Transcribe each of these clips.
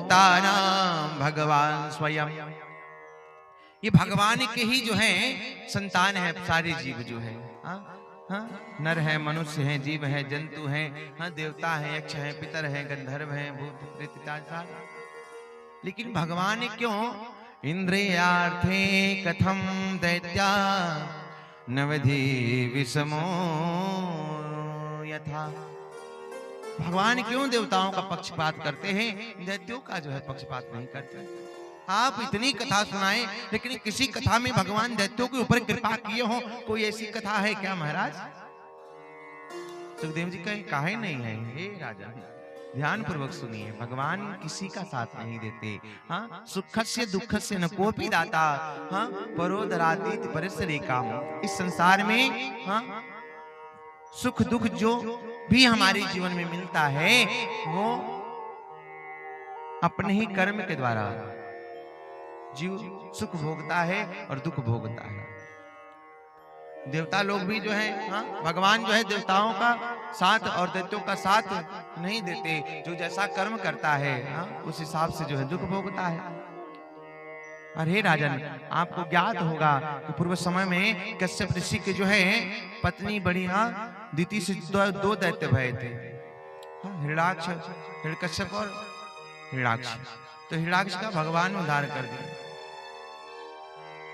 भूतानां भगवान स्वयं। ये भगवान के ही जो है संतान है सारे जीव जो है। नर है, मनुष्य है, जीव है, जंतु है, देवता है, यक्ष है, पितर है, गंधर्व है, भूत प्रेत इत्यादि। लेकिन भगवान क्यों इंद्रियार्थे कथम दैत्या नवधि विषमो यथा। भगवान क्यों देवताओं का पक्षपात करते हैं, दैत्यों का जो है पक्षपात नहीं करते। आप इतनी कथा सुनाए लेकिन किसी कथा में भगवान दैत्यों के ऊपर कृपा किए हो, कोई ऐसी कथा है क्या महाराज? सुखदेव जी काहे नहीं है? हे राजा ध्यान पूर्वक सुनिए, भगवान किसी का साथ नहीं देते। हाँ, सुखस्य दुखस्य न कोपि दाता, हाँ परोदरातीत परिसरे काम। इस संसार में हाँ सुख दुख जो भी हमारे जीवन में मिलता है वो अपने ही कर्म के द्वारा जीव सुख भोगता है और दुख भोगता है। देवता लोग भी जो है हाँ भगवान जो है देवताओं का साथ और दैत्यों का साथ नहीं देते। जो जैसा कर्म करता है हाँ उस हिसाब से जो है दुख भोगता है। अरे राजन, आपको ज्ञात होगा कि पूर्व समय में कश्यप ऋषि के जो है पत्नी बड़ी हाँ दिति से दो दैत्य भय थे, हिरणाक्ष, हिरण्यकश्यप और हिरणाक्ष। तो हिरणाक्ष का भगवान उद्धार कर दिया।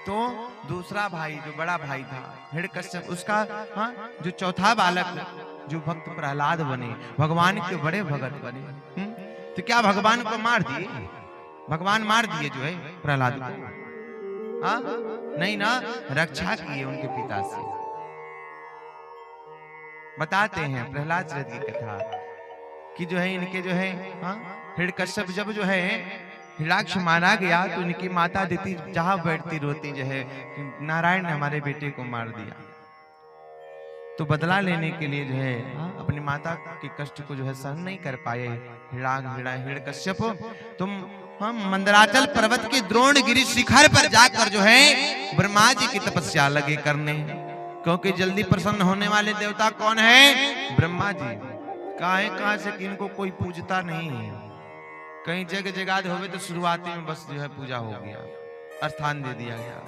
तो दूसरा भाई जो बड़ा भाई था हिरण्यकश्यप, उसका हाँ जो चौथा बालक जो भक्त प्रहलाद बने, भगवान के बड़े भगत बने। तो क्या भगवान को मार दिए? भगवान मार दिए जो है प्रहलाद को? हाँ नहीं ना, रक्षा किए उनके पिता से। बताते हैं प्रहलाद चरित की कथा कि जो है इनके जो है हाँ हिरण्यकश्यप जब जो है हिरणाक्ष मारा गया तो इनकी माता दिति जहां बैठती रोती जो है नारायण ने हमारे बेटे को मार दिया। तो बदला लेने के लिए जो है अपनी माता के कष्ट को जो है सहन नहीं कर पाए हिरण्यकश्यप, तुम हम मंदराचल पर्वत के द्रोणगिरि शिखर पर जाकर जो है ब्रह्मा जी की तपस्या लगे करने, क्योंकि जल्दी प्रसन्न होने वाले देवता कौन है? ब्रह्मा जी। कहां से कि इनको कोई पूजता नहीं है, कहीं जगह जगह होवे तो शुरुआती में बस जो है पूजा हो गया, स्थान दे दिया गया।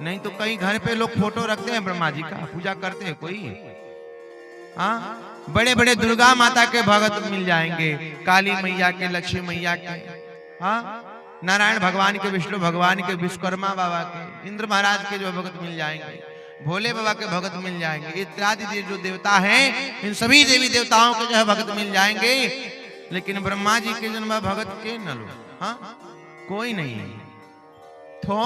नहीं तो कई घर पे लोग फोटो रखते हैं ब्रह्मा जी का, पूजा करते हैं कोई। हाँ बड़े बड़े दुर्गा माता के भगत मिल जाएंगे, काली मैया के, लक्ष्मी मैया के, हाँ नारायण भगवान के, विष्णु भगवान के, विश्वकर्मा बाबा के, इंद्र महाराज के जो भगत मिल जाएंगे, भोले बाबा के भगत मिल जाएंगे, इत्यादि जो देवता हैं इन सभी देवी देवताओं के जो है भगत मिल जाएंगे। लेकिन ब्रह्मा जी के जन्म भगत के न लो, हाँ कोई नहीं। तो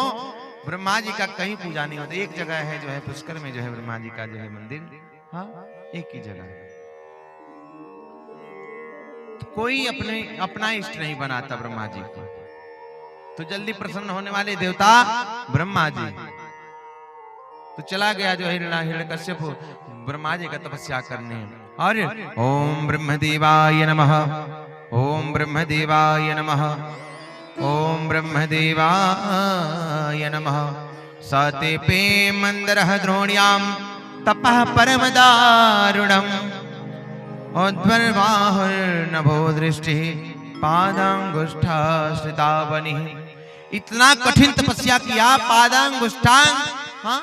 ब्रह्मा जी का कहीं पूजा नहीं होता। एक जगह है जो है पुष्कर में जो है ब्रह्मा जी का जो है मंदिर, हाँ एक ही जगह है। तो कोई अपना इष्ट नहीं बनाता ब्रह्मा जी को। तो जल्दी प्रसन्न होने वाले देवता ब्रह्मा जी। तो चला गया जो हिरण्यकश्यप ब्रह्मा जी का तपस्या करने। और ओम ब्रह्मदेवाय नमः, ओम ब्रह्मदेवाय नमः, ओम ब्रह्मदेवाय नमः। सते पे मंदरः द्रोण्यां तपः परमदारुणम्, उद्भर्बाहुर्नभो दृष्टिः पादांगुष्ठाश्रितावनिः। इतना कठिन तपस्या किया, पादांगुष्ठांग हाँ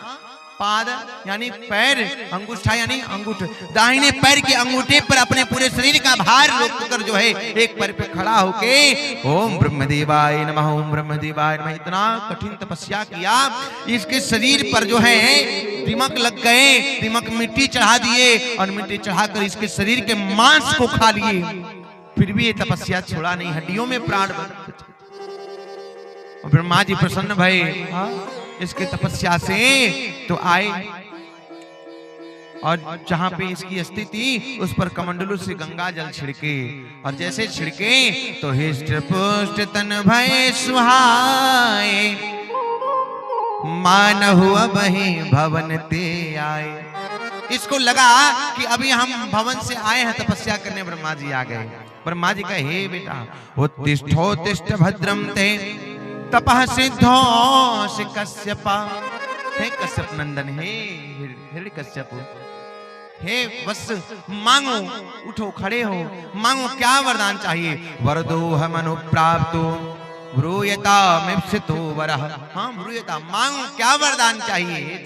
पाद यानी पैर, अंगूठा यानी अंगूठ, दाहिने पैर के अंगूठे पर अपने पूरे शरीर का भार रोककर जो है एक पैर पे खड़ा होके ओम ब्रह्मदेवाय नमः, ओम ब्रह्मदेवाय नमः। इतना कठिन तपस्या किया, इसके शरीर पर जो है दिमक लग गए, दिमक मिट्टी चढ़ा दिए और मिट्टी चढ़ाकर इसके शरीर के मांस को खा लिए। फिर भी ये तपस्या छोड़ा नहीं, हड्डियों में प्राण बन। ब्रह्मा जी प्रसन्न भये इसके तपस्या से। तो आए और जहां पे इसकी स्थिति उस पर कमंडलू से गंगा जल छिड़के, और जैसे छिड़के तो हिष्ट पुष्ट तन भय सुहाए, मानहु अबहि भवन ते आए। इसको लगा कि अभी हम भवन से आए हैं तपस्या करने। ब्रह्मा जी आ गए। ब्रह्मा जी कहे हे बेटा उत्तिष्ठोत्तिष्ठ भद्रम ते तपः सिद्धो कश्यप। हे कश्यप नंदन, हे हिरण्यकश्यप, हे वत्स मांगो, उठो खड़े हो, मांगो क्या वरदान चाहिए। वरदो हम अनुप्राप्तो ब्रूयता मिप्सितो वरः। हाँ ब्रूयता, मांगो क्या वरदान चाहिए।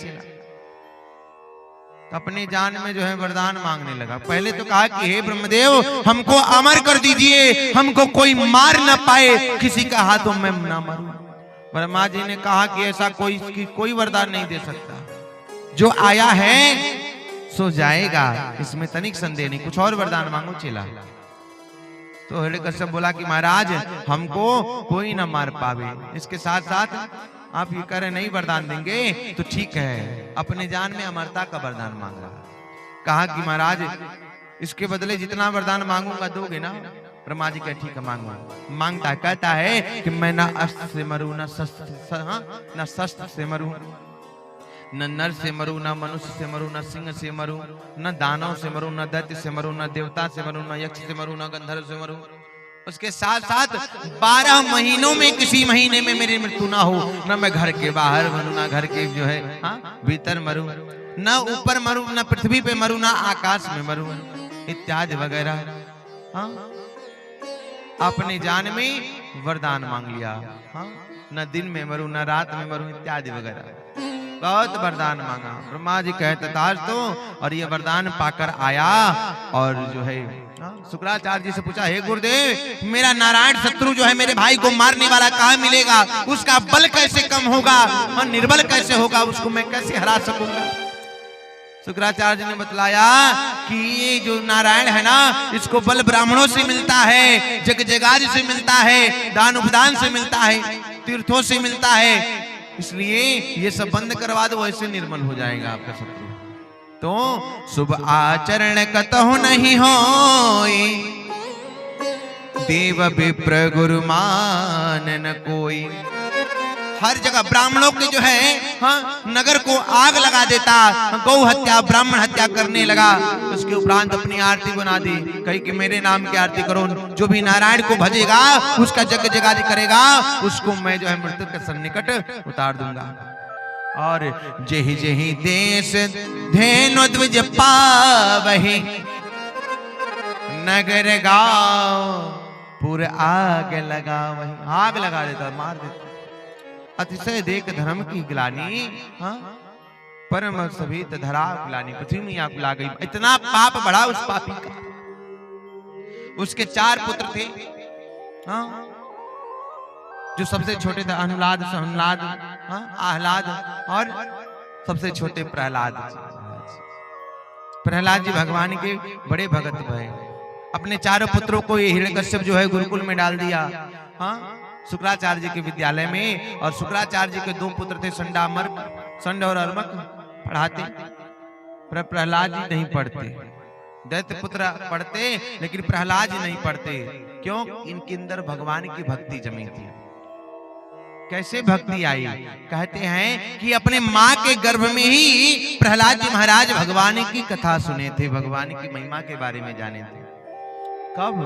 तो अपने जान में जो है वरदान मांगने लगा। पहले तो कहा कि हे ब्रह्मदेव हमको अमर कर दीजिए, हमको कोई मार ना पाए, किसी का हाथों में ना मरूं। ब्रह्मा जी ने कहा कि ऐसा कोई वरदान नहीं दे सकता, जो आया है सो जाएगा, इसमें तनिक संदेह नहीं, कुछ और वरदान मांगो चेला। तो हिरण्यकश्यप बोला कि महाराज हमको कोई ना मार पावे, इसके साथ साथ आप ये कह रहे नहीं वरदान देंगे तो ठीक है, अपने जान में अमरता का वरदान मांग रहा। कहा कि महाराज इसके बदले जितना वरदान मांगूंगा दोगे ना। ब्रह्मा जी कहे ठीक है मांगूंगा। मांगता कहता है कि मैं ना अस्त्र से मरूं, ना शस्त्र से मरूं, न नर से मरूं, न मनुष्य से मरूं, न सिंह से मरूं, न दानव से मरूं, न दैत्य से मरूं, न देवता से मरूं, न यक्ष से मरूं, न गंधर्व से मरूं। उसके साथ साथ 12 महीनों में किसी महीने में मेरी मृत्यु ना हो, न मैं घर के बाहर मरूं, न घर के जो है भीतर मरूं, न ऊपर मरूं, न पृथ्वी पे मरूं, न आकाश में मरूं, इत्यादि वगैरह। अपने जान में वरदान मांग लिया। न दिन में मरूं, न रात में मरूं, इत्यादि वगैरह बहुत वरदान मांगा। ब्रह्मा जी कहते तो और ये वरदान पाकर आया और जो है शुक्राचार्य जी से पूछा, हे गुरुदेव मेरा नारायण शत्रु जो है मेरे भाई को मारने वाला कहाँ मिलेगा, उसका बल कैसे कम होगा और निर्बल कैसे होगा, उसको मैं कैसे हरा सकूंगा। शुक्राचार्य जी ने बतलाया कि ये जो नारायण है ना, इसको बल ब्राह्मणों से मिलता है, जग जगादि से मिलता है, दान उपदान से मिलता है, तीर्थों से मिलता है, इसलिए ये सब बंद करवा दो, ऐसे निर्मल हो जाएगा आपका शत्रु। तो शुभ आचरण कतहु नहीं होई, देव विप्र गुरु मान न कोई। हर जगह ब्राह्मणों के जो है नगर को आग लगा देता, गौ हत्या ब्राह्मण हत्या करने लगा। उसके उपरांत अपनी आरती बना दी, कही कि मेरे नाम की आरती करो, जो भी नारायण को भजेगा उसका जग जगादि करेगा, उसको मैं जो है मृत्यु के सन्निकट उतार दूंगा। और जेहि जेहि देश धेनु द्विज पावहि, नगर गाँव पुर आग लगा वही। आग लगा देता, मार देता। अतिशय देख धर्म की ग्लानी, परम सभी धरा ग्लानी, पृथ्वी में आग ला गई। इतना पाप बढ़ा उस पापी का। उसके 4 पुत्र थे, जो सबसे छोटे थे अनुलाद, सहनुलाद, आह्लाद और सबसे छोटे प्रहलाद। प्रहलाद जी भगवान के बड़े भगत भय। अपने 4 पुत्रों को ये हिरण्यकश्यप जो है गुरुकुल में डाल दिया, शुक्राचार्य जी के विद्यालय में। और शुक्राचार्य जी के 2 पुत्र थे, संड और अर्मक, पढ़ाते, पर प्रहलाद जी नहीं पढ़ते। दैत्य पुत्र पढ़ते लेकिन प्रहलाद जी नहीं पढ़ते। क्यों? इनके अंदर भगवान की भक्ति जमी थी। कैसे भक्ति आई? कहते हैं कि अपने माँ के गर्भ में ही प्रहलाद जी महाराज भगवान की कथा सुने थे, भगवान की महिमा के बारे में जाने थे। कब?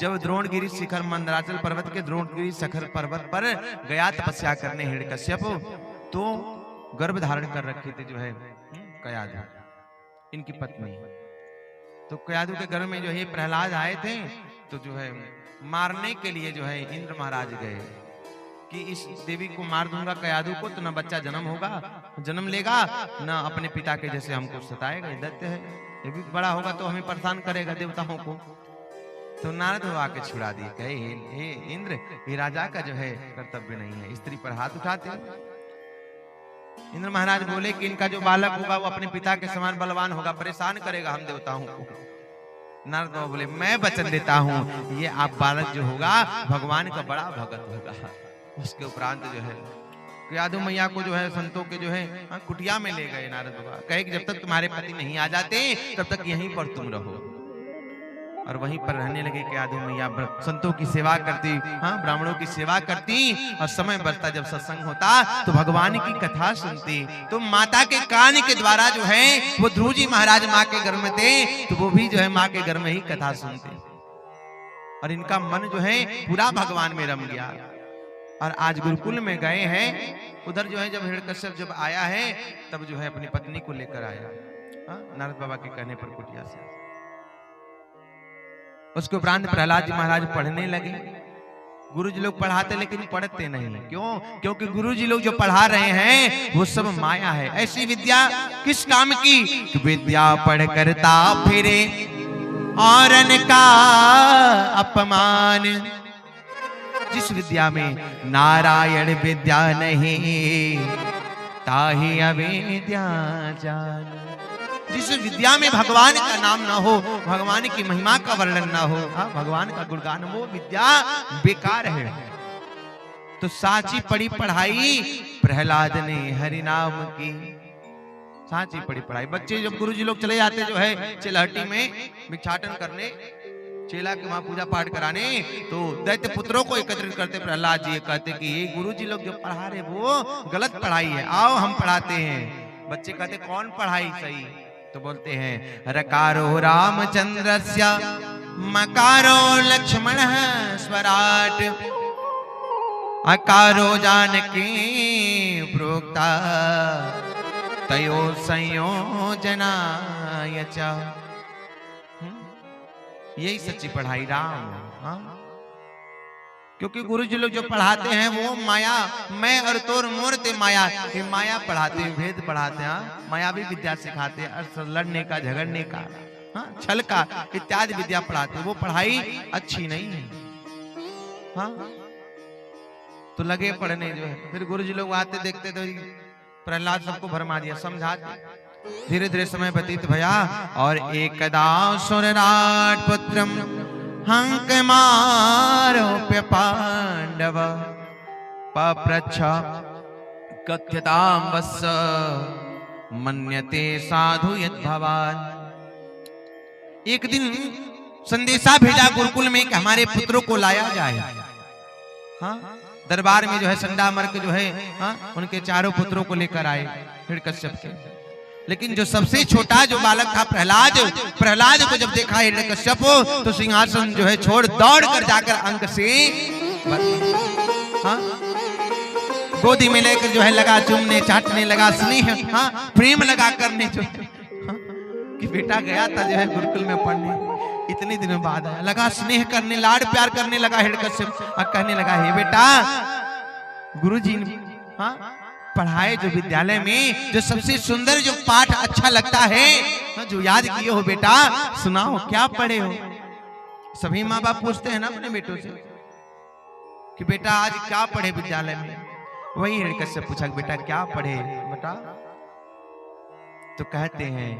जब द्रोणगिरी शिखर, मंदराचल पर्वत के द्रोणगिरी शिखर पर्वत पर गया तपस्या करने हिरण्यकश्यप, तो गर्भ धारण कर रखे थे जो है कयाधु, इनकी पत्नी। तो कयाधु के गर्भ में जो है प्रहलाद आए थे, तो जो है मारने के लिए जो है इंद्र महाराज गए कि इस देवी को मार दूंगा कयाधु को, तो न बच्चा जन्म लेगा, न अपने पिता के जैसे हमको सताएगा। दैत्य है, ये भी बड़ा होगा तो हमें परेशान करेगा देवताओं को। तो नारद आके छुड़ा दिए, कहे हे इंद्र, ये राजा का जो है कर्तव्य नहीं है स्त्री पर हाथ उठाते। इंद्र महाराज बोले कि इनका जो बालक होगा वो अपने पिता के समान बलवान होगा, परेशान करेगा हम देवताओं को। नारद बोले मैं वचन देता हूँ, ये आप बालक जो होगा भगवान का बड़ा भगत होगा। उसके उपरांत जो है कयाधु मैया को जो है संतों के जो है कुटिया में ले गए नारद बाबा, कहे कि जब तक तुम्हारे पति नहीं आ जाते तब तक यहीं पर तुम रहो। और वहीं पर रहने लगे कयाधु मैया, संतों की सेवा करती, ब्राह्मणों की सेवा करती, और समय बरता जब सत्संग होता तो भगवान की कथा सुनती। तो माता के कान के द्वारा जो है वो ध्रुव जी महाराज माँ के घर में थे, तो वो भी जो है माँ के घर में ही कथा सुनते, और इनका मन जो है पूरा भगवान में रम गया। और आज गुरुकुल में गए हैं, उधर जो है जब हिरण्यकश्यप जब आया है तब जो है अपनी पत्नी को लेकर आया। नारद बाबा के कहने पर कुटिया से। उसके उपरांत प्रहलाद जी महाराज पढ़ने लगे। गुरुजी लोग पढ़ाते लेकिन पढ़ते नहीं। क्यों? क्योंकि गुरुजी लोग जो पढ़ा रहे हैं वो सब माया है। ऐसी विद्या किस काम की? विद्या पढ़ करता फिरे औरन का अपमान। जिस विद्या में नारायण विद्या नहीं, ताही अविद्या जान। जिस विद्या में भगवान का नाम ना हो, भगवान की महिमा का वर्णन ना हो, भगवान का गुणगान, वो विद्या बेकार है। तो साची पढ़ी पढ़ाई प्रहलाद ने हरि नाम की। साची पढ़ी पढ़ाई। बच्चे जब गुरुजी लोग चले जाते जो है चिलहटी में भिक्षाटन करने, चेला के वहां पूजा पाठ कराने, तो दैत्य पुत्रों को एकत्रित करते प्रहलाद जी, कहते कि ये गुरुजी लोग जो पढ़ा रहे वो गलत पढ़ाई है, आओ हम पढ़ाते हैं। बच्चे कहते कौन पढ़ाई सही? तो बोलते हैं रकारो रामचंद्रस्य मकारो लक्ष्मण स्वराट अकारो जानकी प्रोक्ता तयो संयोजनाय च। यही सच्ची पढ़ाई राम। क्योंकि गुरुजी लोग जो पढ़ाते हैं वो माया, मैं और तोर मोरते माया, ये माया पढ़ाते हैं, भेद पढ़ाते हैं, मायावी विद्या सिखाते हैं, अर्थ लड़ने का, झगड़ने का, छल का इत्यादि विद्या पढ़ाते हैं। वो पढ़ाई अच्छी नहीं है। तो लगे पढ़ने जो है। फिर गुरुजी लोग आते देखते तो प्रहलाद सबको भरमा दिया, समझाते। धीरे धीरे समय व्यतीत भया और एकदा सुरराट पुत्रम हंकमारोप्य पांडव पप्रच्छ कथ्यतां वत्स मन्यते साधु यद् भवान्। एक दिन संदेशा भेजा गुरुकुल में कि हमारे पुत्रों को लाया जाए। दरबार में जो है संडामर्क जो है उनके चारों पुत्रों को लेकर आए हिरण्यकश्यप के। लेकिन जो सबसे छोटा जो बालक था प्रहलाद को जब देखा हिरण्यकश्यप तो सिंहासन जो है छोड़ दौड़ कर जाकर अंक से गोदी में लेकर जो है लगा चूमने, चाटने लगा, स्नेह प्रेम लगा करने जो कि बेटा गया था जो है गुरुकुल में पढ़ने, इतने दिनों बाद आया, लगा स्नेह करने, लाड प्यार करने लगा हिरण्यकश्यप और कहने लगा हे बेटा गुरुजी ने पढ़ाए जो विद्यालय में जो सबसे सुंदर जो पाठ अच्छा लगता है जो याद किए हो बेटा, सुनाओ क्या पढ़े हो। सभी माँ बाप पूछते हैं ना अपने बेटों से कि बेटा आज क्या पढ़े विद्यालय में। वही हिरण्यकश्यप पूछा बेटा क्या पढ़े बेटा, तो कहते हैं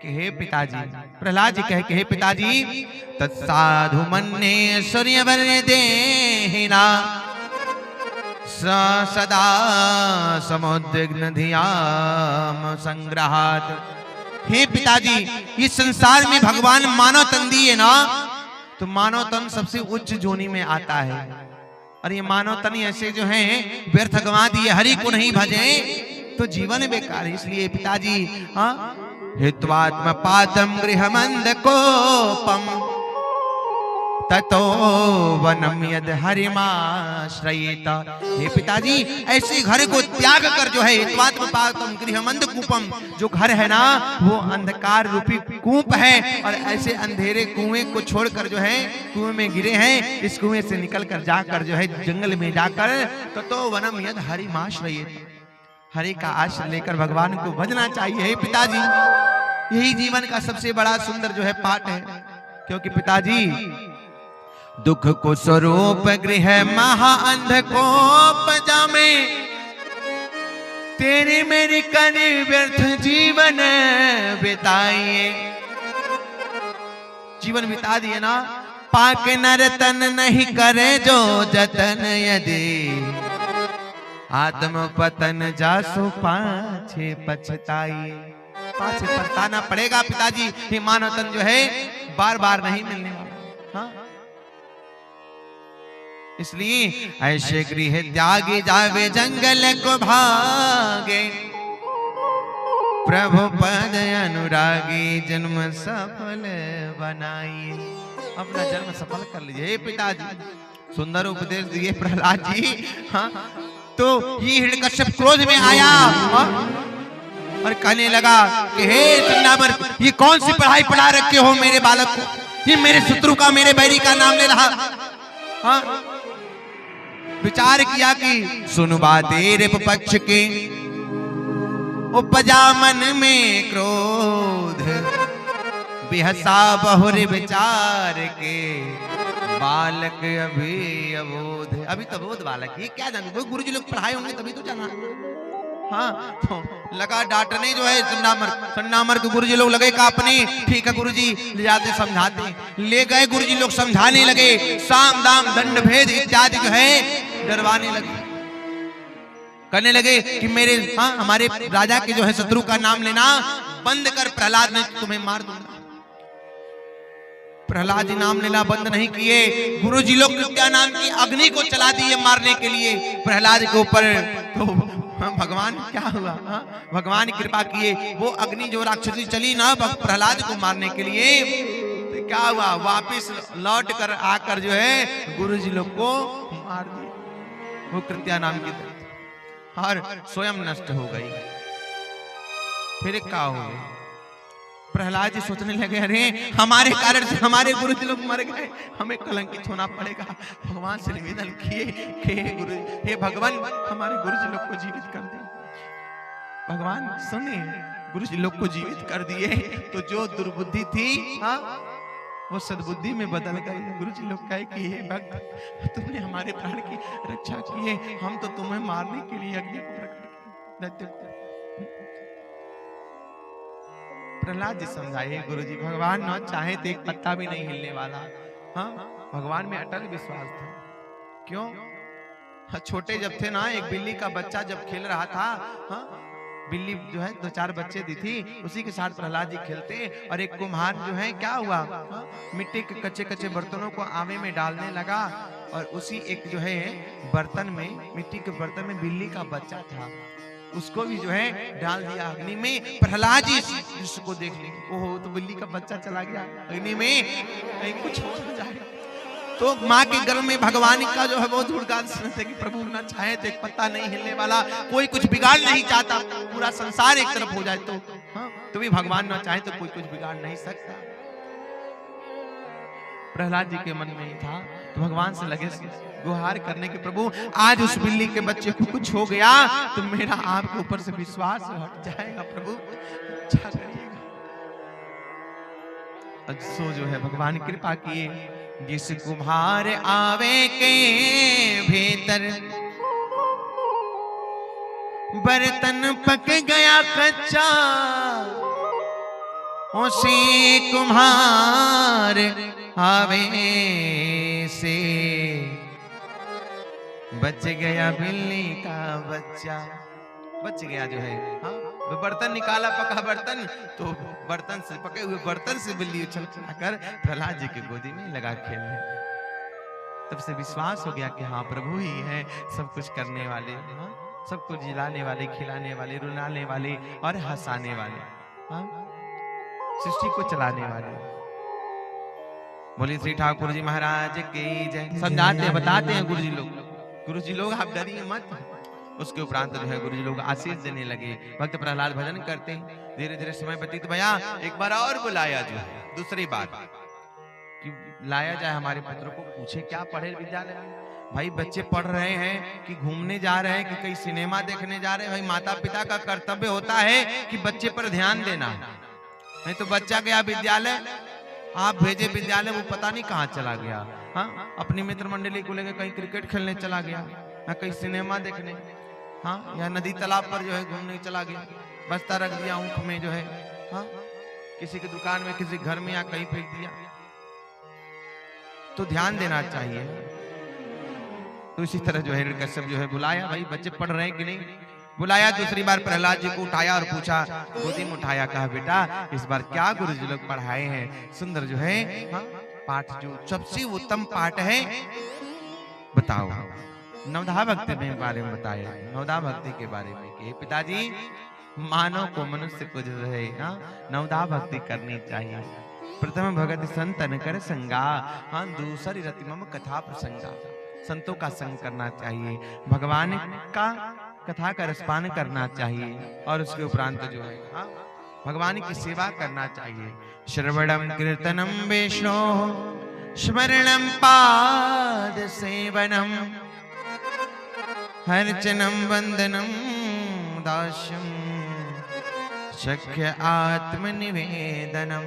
कि हे पिताजी, प्रहलाद जी कहे कि हे पिताजी तत्साधु मन्ये सूर्यवर्य देहिना सदा समुद्विग्न धियाम संग्रहात। हे पिताजी इस संसार में भगवान मानव तन दिए ना, तो मानव तन सबसे उच्च जोनी में आता है। और ये मानव तन ऐसे जो हैं व्यर्थ गंवा दिए, हरि को नहीं भजे तो जीवन बेकार है। इसलिए पिताजी हित्वात्म पातम गृहमंद कोपम ततो वनम यद हरिमाश्रयेत। हे पिताजी ऐसे घर को त्याग कर जो है हित्वात्म पातम गृहमंद कूपम, जो घर है ना वो अंधकार रूपी कूप है, और ऐसे अंधेरे कुएं को छोड़कर जो है कुएं में गिरे हैं, इस कुएं से निकल कर जाकर जो है जंगल में जाकर ततो वनम यद हरिमाश्रयेत, हरि का आश्रय लेकर भगवान को भजना चाहिए। हे पिताजी यही जीवन का सबसे बड़ा सुंदर जो है पाठ है। क्योंकि पिताजी दुख को स्वरूप गृह महा अंधकोप जामे, तेरी मेरी कनि व्यर्थ जीवन बिताइए। जीवन बिता दिए ना, पाक नर तन नहीं करे जो जतन, यदि आत्म पतन जासु पाछे पछताइए। पाछे पछताना पड़ेगा पिताजी, ये मानव तन जो है बार बार नहीं मिलने वाला। इसलिए ऐसे गृह त्यागे जावे जंगल को भागे, प्रभु पद अनुरागी जन्म सफल बनाइए। अपना जन्म सफल कर लीजिए। पिताजी सुंदर उपदेश दिए प्रहलाद जी। तो ये हिरण्यकश्यप क्रोध में आया और कहने लगा कि हे चंडामर, ये कौन सी पढ़ाई पढ़ा रखे हो मेरे बालक को? ये मेरे शत्रु का, मेरे बैरी का नाम ले रहा। हाँ, विचार किया कि सुन बातें पक्ष के, उपजा मन में क्रोध, बिहसा बहुर विचार के, बालक अभी अबोध। अभी तो बोध बालक, ये क्या जाने, वो गुरुजी लोग पढ़ाए होंगे तभी तो जाना। हाँ, तो लगा डांटने जो है संडामर के गुरुजी लोग लगे कांपने। ठीक है गुरुजी, ले जाते समझाते, ले गए गुरुजी लोग समझाने लगे, साम दाम दंड भेद इत्यादि जो है डरवाने लगे। कहने लगे कि मेरे, हाँ, हमारे राजा के जो है शत्रु का नाम लेना बंद कर, प्रहलाद ने तुम्हें मार दूंगा। प्रहलाद जी नाम लेना बंद नहीं किए। गुरुजी लोग क्या नाम की अग्नि को चला दिए मारने के लिए प्रहलाद के ऊपर। तो भगवान क्या हुआ, भगवान कृपा किए, वो अग्नि जो राक्षसी चली ना प्रहलाद को मारने के लिए, तो क्या हुआ, वापिस लौट कर आकर जो है गुरुजी लोग को मार दिया। वो कृत्या नाम की और स्वयं नष्ट हो गई। फिर क्या हो गया, प्रहलाद जी सोचने लगे, अरे हमारे कारण से हमारे गुरुजी लोग मर गए, हमें कलंकित होना पड़ेगा। भगवान से निवेदन किए कि हे भगवान, हमारे गुरुजी लोग को जीवित कर दिए। भगवान सुने, गुरुजी लोग को जीवित कर दिए तो जो दुर्बुद्धि थी, हाँ, वो सद्बुद्धि में बदल गई। गुरुजी लोग कहे कि हे भक्त, तुमने हमारे प्राण की रक्षा की है, हम तो तुम्हें मारने के लिए अग्नि को प्रकट किया। प्रहलाद जी समझाए, गुरुजी भगवान न चाहे तो एक पत्ता भी नहीं हिलने वाला। हाँ, भगवान में अटल विश्वास था। क्यों, छोटे जब थे ना, एक बिल्ली का बच्चा जब खेल रहा था, हाँ, बिल्ली जो है 2-4 बच्चे दी थी, उसी के साथ प्रहलाद जी खेलते, और एक कुम्हार जो है क्या हुआ, हाँ, मिट्टी के कच्चे कच्चे बर्तनों को आवे में डालने लगा, और उसी एक जो है बर्तन में, मिट्टी के बर्तन में बिल्ली का बच्चा था, उसको भी जो है डाल दिया अग्नि में। प्रहलाद जी इसको देख लेंगे, ओहो, तो बिल्ली का बच्चा चला गया अग्नि में, कहीं कुछ हो ना जाए। तो माँ के गर्भ में भगवान का जो है वो धुड़गान सुनते कि प्रभु ना चाहे तो एक पत्ता नहीं हिलने वाला, कोई कुछ बिगाड़ नहीं चाहता, पूरा संसार एक तरफ हो जाए तो, हाँ, तो भी भगवान ना चाहे तो कोई कुछ बिगाड़ नहीं सकता। प्रहलाद जी के मन में ही था, तो भगवान से लगे गुहार करने के, प्रभु आज उस बिल्ली के बच्चे को कुछ हो गया तो मेरा आपके ऊपर से विश्वास हट जाएगा, प्रभु अच्छा करिएगा। सो जो है भगवान कृपा किए, जिस कुम्हार आवे के भीतर बर्तन पक गया कच्चा, उसी कुम्हार आवे से बच गया बिल्ली का बच्चा। बच गया जो है, हाँ, तो बर्तन निकाला, पका बर्तन, तो बर्तन से, पके हुए बर्तन से बिल्ली उछल कर प्रहलाद जी की गोदी में लगा खेलने। तब से विश्वास हो गया कि हाँ, प्रभु ही है सब कुछ करने वाले, हाँ, सबको जिलाने वाले, खिलाने वाले, रुलाने वाले और हंसाने वाले, हाँ, सृष्टि को चलाने वाले। बोलिए श्री ठाकुर जी महाराज की जय। समझाते हैं, बताते हैं गुरुजी लोग आप डरिए मत। उसके उपरांत जो है गुरुजी लोग आशीष देने लगे। भक्त प्रहलाद भजन करते हैं, धीरे धीरे समय व्यतीत भया। एक बार और बुलाया जो है, दूसरी बार कि लाया जाए हमारे पुत्र को, पूछे क्या पढ़े विद्यालय में। भाई बच्चे पढ़ रहे हैं कि घूमने जा रहे हैं कि कहीं सिनेमा देखने जा रहे हैं। भाई माता पिता का कर्तव्य होता है कि बच्चे पर ध्यान देना, नहीं तो बच्चा गया विद्यालय, आप भेजे विद्यालय, वो पता नहीं कहाँ चला गया, हाँ, अपनी मित्र मंडली को लेकर कहीं क्रिकेट खेलने चला गया, या कहीं सिनेमा देखने, हाँ, या नदी तालाब पर जो है घूमने चला गया, बस्ता रख दिया ऊँख में जो है, हाँ, किसी की दुकान में, किसी घर में, या कहीं फेंक दिया। तो ध्यान देना चाहिए। तो इसी तरह जो है हिरण्यकश्यप जो है बुलाया, भाई बच्चे पढ़ रहे हैं कि नहीं। बुलाया, दूसरी बार प्रहलाद जी को उठाया और पूछा, गोदी में उठाया, कहा बेटा इस बार क्या गुरुजी लोग पढ़ाए हैं। सुंदर जो है, हाँ, पाठ जो सबसे उत्तम पाठ है बताओ। नवधा भक्ति के बारे में बताया, नवधा भक्ति के बारे में कि पिताजी मानव को, मनुष्य को जो है, हाँ, नवधा भक्ति करनी चाहिए। प्रथम भगत संतन कर संगा, हाँ, दूसरी रति मम कथा प्रसंगा। संतों का संग करना चाहिए, भगवान का कथा का रसपान करना चाहिए और उसके उपरांत जो है भगवान की सेवा करना चाहिए। श्रवणम कीर्तनम वैष्णो स्मरणम पाद सेवनम हर्चनम वंदनम दास्यम शक्य आत्मनिवेदनम।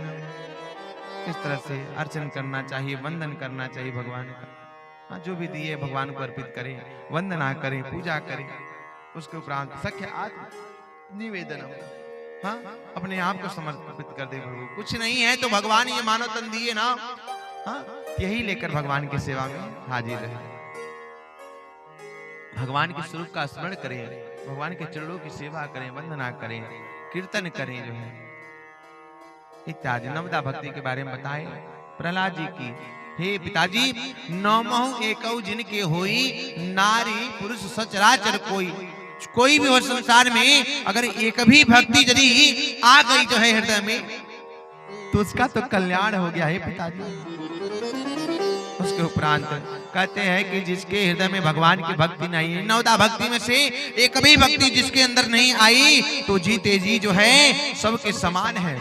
इस तरह से अर्चन करना चाहिए, वंदन करना चाहिए भगवान का। जो भी दिए भगवान को अर्पित करें, वंदना करें, पूजा करें। उसके उपरांत सख्य आत्म निवेदनम, अपने आप को समर्पित कर दे प्रभु। कुछ नहीं है तो भगवान ये मानव तन दिए ना, यही लेकर भगवान की सेवा में हाजिर रहे। भगवान के स्वरूप का स्मरण करें, भगवान के चरणों की सेवा करें, वंदना करें, कीर्तन करें जो है इत्यादि। नवदा भक्ति के बारे में बताएं प्रहलाद जी की। हे पिताजी, नौमहु एकौ जिनके होई, नारी पुरुष सचराचर कोई भी हो संसार में अगर एक भी भक्ति यदि आ गई जो है हृदय में तो उसका तो कल्याण हो गया है पिताजी। उसके उपरांत कहते हैं कि जिसके हृदय में भगवान की भक्ति नहीं है, नवदा भक्ति में से एक भी भक्ति जिसके अंदर नहीं आई तो जीते जी जो है सबके समान है।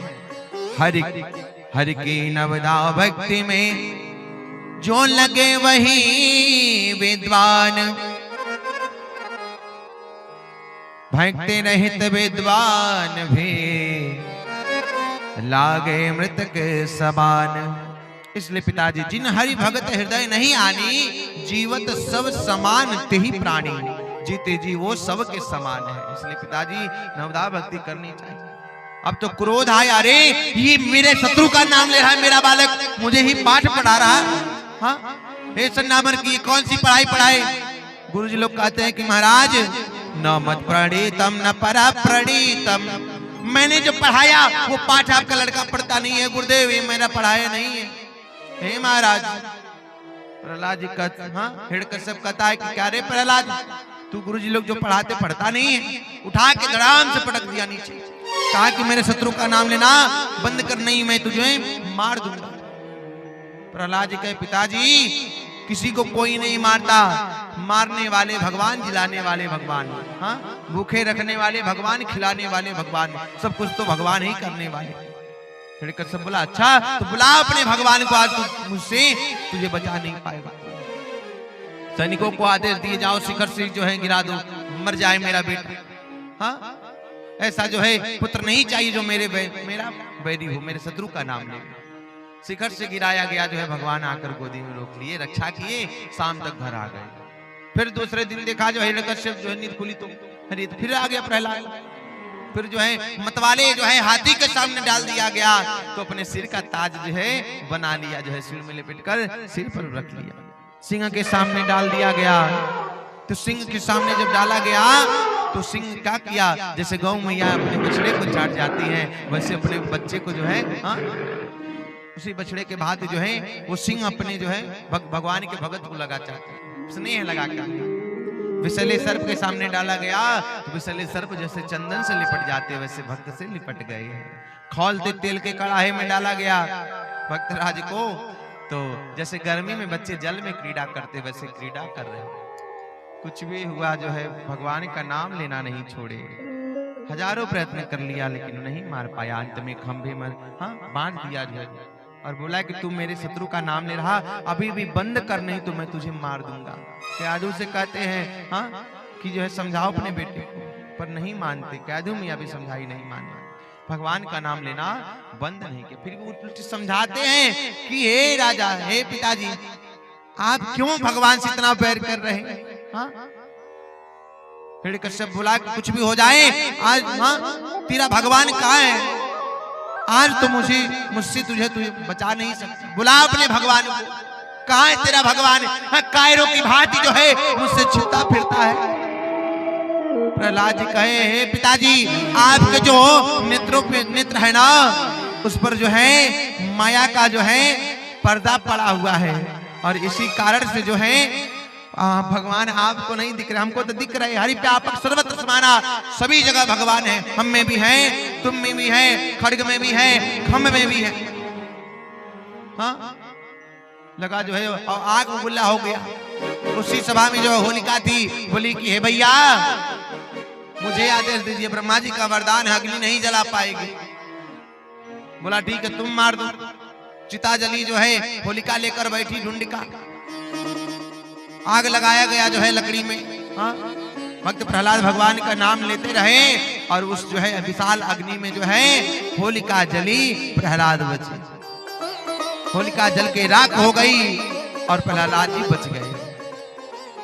हरि की नवदा भक्ति में जो लगे वही विद्वान, भक्ति रहित विद्वान भी लागे मृतक समान। इसलिए पिताजी, जिन हरि भगत हृदय नहीं आनी, जीवत सब समान ते ही प्राणी, जीते जी वो सब के समान है। इसलिए पिताजी नवदा भक्ति करनी चाहिए। अब तो क्रोध आया, अरे ये मेरे शत्रु का नाम ले रहा है मेरा बालक, मुझे ही पाठ पढ़ा रहा है। हे सन्नामर की कौन सी पढ़ाई पढ़ाए? गुरुजी लोग कहते हैं कि महाराज न मत प्रणीतम न परा प्रणीतम, मैंने जो पढ़ाया वो पाठ आपका लड़का पढ़ता नहीं है गुरुदेव, ये मैंने पढ़ाया नहीं है। हे महाराज, प्रहलाद जी हिरण्यकश्यप कहता है कि क्या रे प्रहलाद, तू गुरुजी लोग जो पढ़ाते पढ़ता नहीं है। उठा के धड़ाम से पटक दिया नीचे, कहा कि मेरे शत्रु का नाम लेना बंद कर, नहीं मैं तुझे मार दूंगा। प्रहलाद जी कहे, पिताजी किसी को कोई नहीं मारता, मारने वाले भगवान, जिलाने वाले भगवान, भूखे रखने वाले भगवान, खिलाने वाले भगवान, सब कुछ तो भगवान ही करने वाले। हिरण्यकश्यप बोला, अच्छा तो बुला अपने भगवान को, आज मुझसे तुझे बचा नहीं पाएगा। सैनिकों को आदेश दिए, जाओ शिखर से जो है गिरा दो, मर जाए मेरा बेटा। ऐसा जो है पुत्र नहीं चाहिए जो मेरा बैरी हो, मेरे शत्रु का नाम ले। शिखर से गिराया गया जो है, भगवान आकर गोदी में रोक लिए, रक्षा किए, शाम तक घर आ गए। फिर दूसरे दिन देखा जो हिरण्यकश्यप जो है नींद खुली तो फिर आ गया प्रहलाद। फिर जो है मतवाले जो है हाथी के सामने डाल दिया गया, तो अपने सिर का ताज जो है बना लिया, जो है सिर में लपेटकर सिर पर रख लिया। सिंह के सामने डाल दिया गया, तो सिंह के सामने जब डाला गया तो सिंह क्या किया, जैसे गौ मैया अपने बछड़े को चाट जाती है, वैसे अपने बच्चे को जो है उसी बछड़े के भांति जो है वो सिंह अपने जो है भगवान के भगत को लगा चाहता है, स्नेह लगा कर। विषैले सर्प के सामने डाला गया तो विषैले सर्प जैसे चंदन से लिपट जाते वैसे भक्त से लिपट गए। खौलते तेल के कड़ाहे में डाला गया भक्त राज को, तो जैसे गर्मी में बच्चे जल में क्रीड़ा करते वैसे क्रीड़ा कर रहे। कुछ भी हुआ जो है भगवान का नाम लेना नहीं छोड़े। हजारों प्रयत्न कर लिया लेकिन नहीं मार पाया। अंत में खंभे में बांध दिया जो है और बोला कि तू मेरे शत्रु का नाम ले रहा, अभी भी बंद कर, नहीं तो मैं तुझे मार दूंगा। कैदू से कहते हैं कि जो है समझाओ अपने बेटे को, पर नहीं मानते। कैदू मियां भी समझाई, नहीं माने। भगवान का नाम लेना बंद नहीं किया। फिर वो उल्टे समझाते हैं कि हे राजा, हे पिताजी, आप क्यों भगवान से इतना बैर कर रहे हैं? हिरण्यकश्यप बोला कि कुछ भी हो जाए, आज तेरा भगवान कहाँ है? आज तो मुझसे तुझे बचा नहीं सकती। बुला अपने भगवान को, कहाँ है तेरा भगवान? कायरों की भांति जो है मुझसे छिपता फिरता है। प्रहलाद जी कहे, हे पिताजी, आपके जो नेत्रों पे नेत्र है ना, उस पर जो है माया का जो है पर्दा पड़ा हुआ है, और इसी कारण से जो है भगवान आपको नहीं दिख रहे, हमको तो दिख रहे। हरि व्यापक सर्वत्र समाना, सभी जगह भगवान है। हम में भी है, तुम में भी है, खड्ग में भी है, खम्भ में भी है। लगा जो है और आग उबला हो गया। उसी सभा में जो होलिका थी, बोली कि हे भैया, मुझे आदेश दीजिए, ब्रह्मा जी का वरदान है अग्नि नहीं जला पाएगी। बोला ठीक है तुम मार दो। चिता जली जो है, होलिका लेकर बैठी ढूंढिका, आग लगाया गया जो है लकड़ी में। हाँ? भक्त प्रहलाद भगवान का नाम लेते रहे और उस जो है विशाल अग्नि में जो है होलिका जली, प्रहलाद बचे। होलिका जल के राख हो गई और प्रहलाद जी बच गए।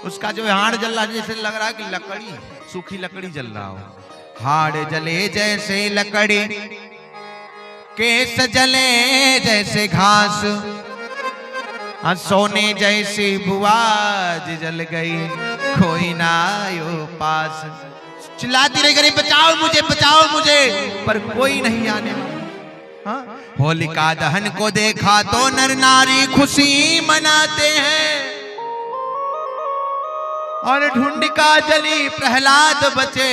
उसका जो हाड़ जल रहा जैसे लग रहा है कि लकड़ी, सूखी लकड़ी जल रहा हो। हाड़ जले जैसे लकड़ी, केस जले जैसे घास, सोने जैसी बुआज जल गई, कोई ना आयो पास। चिल्लाती रही गई बचाओ मुझे, पर कोई नहीं आने। हाँ? होलिका दहन को देखा तो नर नारी खुशी मनाते हैं, और ढूंढिका जली प्रहलाद बचे,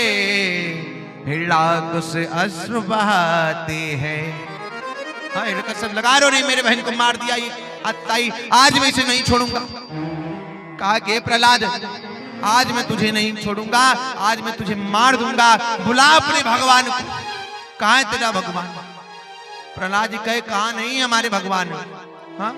हिरणाकुश अश्रु बहाते हैं। हाँ, सब लगा रो नहीं, मेरे बहन को मार दिया ये अत्ताई, आज मैं इसे नहीं छोड़ूंगा। कहा कि प्रहलाद आज मैं तुझे नहीं छोड़ूंगा, आज मैं तुझे मार दूंगा, बुला अपने भगवान को। कहाँ है तेरा भगवान? प्रहलाद जी कहे कहा नहीं हमारे भगवान। हाँ?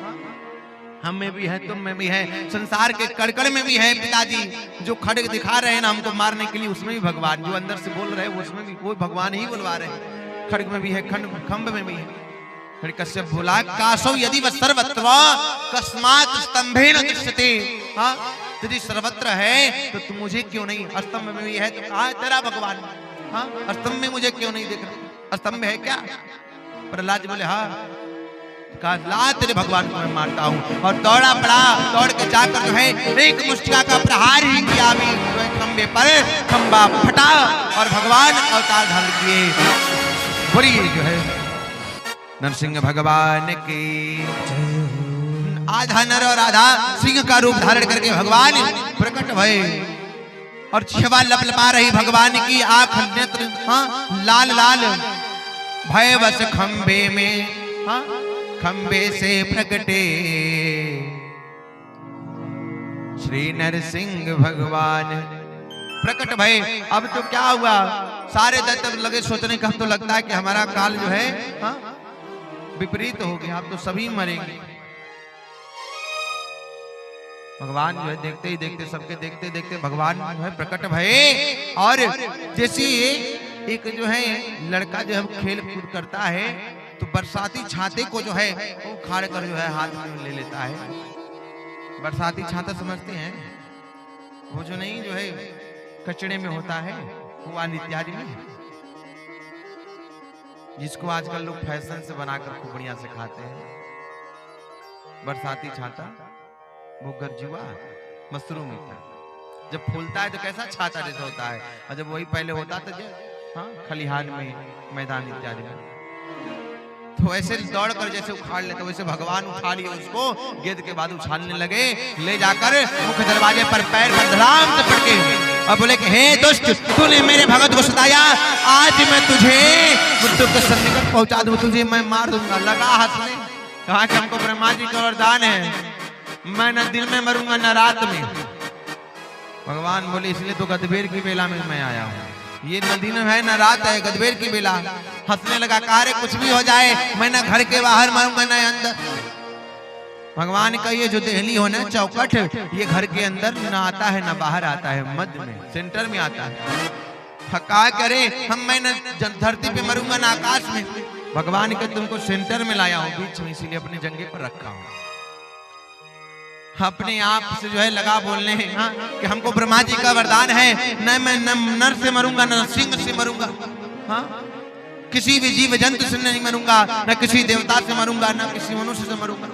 हम में भी है, तुम में भी है, संसार के कड़कड़ में भी है पिताजी। जो खड्ग दिखा रहे हैं ना हमको मारने के लिए, उसमें भी भगवान, जो अंदर से बोल रहे हैं उसमें भी वो भगवान ही बुलवा रहे हैं। खड्ग में भी है, खंभ में भी है। कश्यप बोला कासो यदि वह सर्वत्र कस्मात स्तंभेन दृश्यते। हाँ? यदि सर्वत्र है तो तुम मुझे क्यों नहीं, स्तंभ में भी है तो कहाँ है तेरा भगवान? हाँ? स्तंभ में मुझे क्यों नहीं दिख रहा? स्तंभ है क्या? प्रहलाद बोले हाँ। कहा ला तेरे भगवान को मैं मारता हूँ, और दौड़ा पड़ा, दौड़ के जाकर जो है एक मुष्टिका का प्रहार ही किया, भी जो है खंबे पर खंबा फटा और भगवान अवतार धारण किए। बुरी जो है नरसिंह भगवान की आधा नर और आधा सिंह का रूप धारण करके भगवान प्रकट भये, और छिवा लपलपा रही भगवान की आंख नेत्र। हाँ? लाल लाल भय वश खंबे में। हाँ? खंबे से प्रकटे श्री नरसिंह भगवान प्रकट भय। अब तो क्या हुआ, सारे दैत्य लगे सोचने का, तो लगता है कि हमारा काल जो है हाँ? विपरीत हो गया, अब तो सभी मरेंगे। भगवान जो है देखते ही देखते, सबके देखते देखते भगवान जो है प्रकट भये, और जैसे एक जो है लड़का जो है खेल कूद करता है तो बरसाती छाते को जो है वो उखाड़ कर जो है हाथ में ले लेता है। बरसाती छाता समझते हैं, वो जो नहीं जो है कचड़े में होता है, कुआं इत्यादि में, जिसको आजकल लोग फैशन से बनाकर खूब बढ़िया से खाते हैं। बरसाती छाता, वो गरजुआ, मशरूम मीठा, जब फूलता है तो कैसा छाता जैसा होता है, और जब वही पहले होता था जब हाँ खलिहान में, मैदान इत्यादि में, तो ऐसे दौड़ कर जैसे उखाड़ लेते, वैसे भगवान उठा लिए उसको, गेंद के बाद उछालने लगे, ले जाकर मुख्य दरवाजे पर पैर पर धड़ाम से पड़ के, और बोले कि हे दुष्ट, तूने मेरे भगत को सताया, आज मैं तुझे मृत्यु के सन्निकट पहुंचा दूं, तुझे मैं मार दूंगा। लगा हंसने, कहा कि हमको ब्रह्मा जी का वरदान है, मैं न दिन में मरूंगा न रात में। भगवान बोले इसलिए तो गदबेर की बेला में मैं आया हूँ, ये न दिन है न रात है, गदबेर की बेला। हंसने लगा, कहा रे कुछ भी हो जाए, मैं न घर के बाहर मरूंगा न अंदर। भगवान का ये जो देहली हो ना चौकट, ये घर के अंदर न आता है न बाहर आता है, मध्य में सेंटर में आता है। कहा करे हम मैं न धरती पे मरूंगा न आकाश में। भगवान के तुमको सेंटर में लाया हूँ, बीच में, इसीलिए अपने जंगे पर रखा हूँ। अपने आप से जो है लगा बोलने हैं हाँ, कि हमको ब्रह्मा जी का वरदान है, न मैं न नर से मरूंगा न सिंह से मरूंगा, हाँ किसी भी जीव जंतु से नहीं मरूंगा, न किसी देवता से मरूंगा, न किसी मनुष्य से मरूंगा।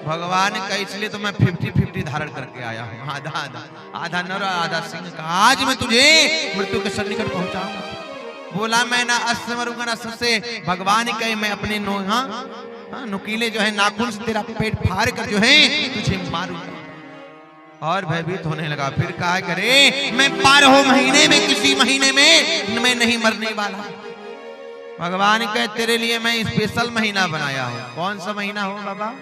भगवान का इसलिए तो मैं 50-50 धारण करके आया हूँ, आधा आधा, आधा नर आधा सिंह का। आज मैं तुझे मृत्यु के सन्निकट पहुंचाऊंगा। बोला मैं ना अस से मरूंगा ना सस से। भगवान कहे मैं अपने हाँ नुकीले जो है नाखून से तेरा पेट फाड़ कर जो है तुझे मारूंगा। और भयभीत होने लगा। फिर कहा करे मैं 12 महीने में किसी महीने में मैं नहीं मरने वाला। भगवान कहे तेरे लिए मैं स्पेशल महीना बनाया हूं। कौन सा महीना हो बाबा?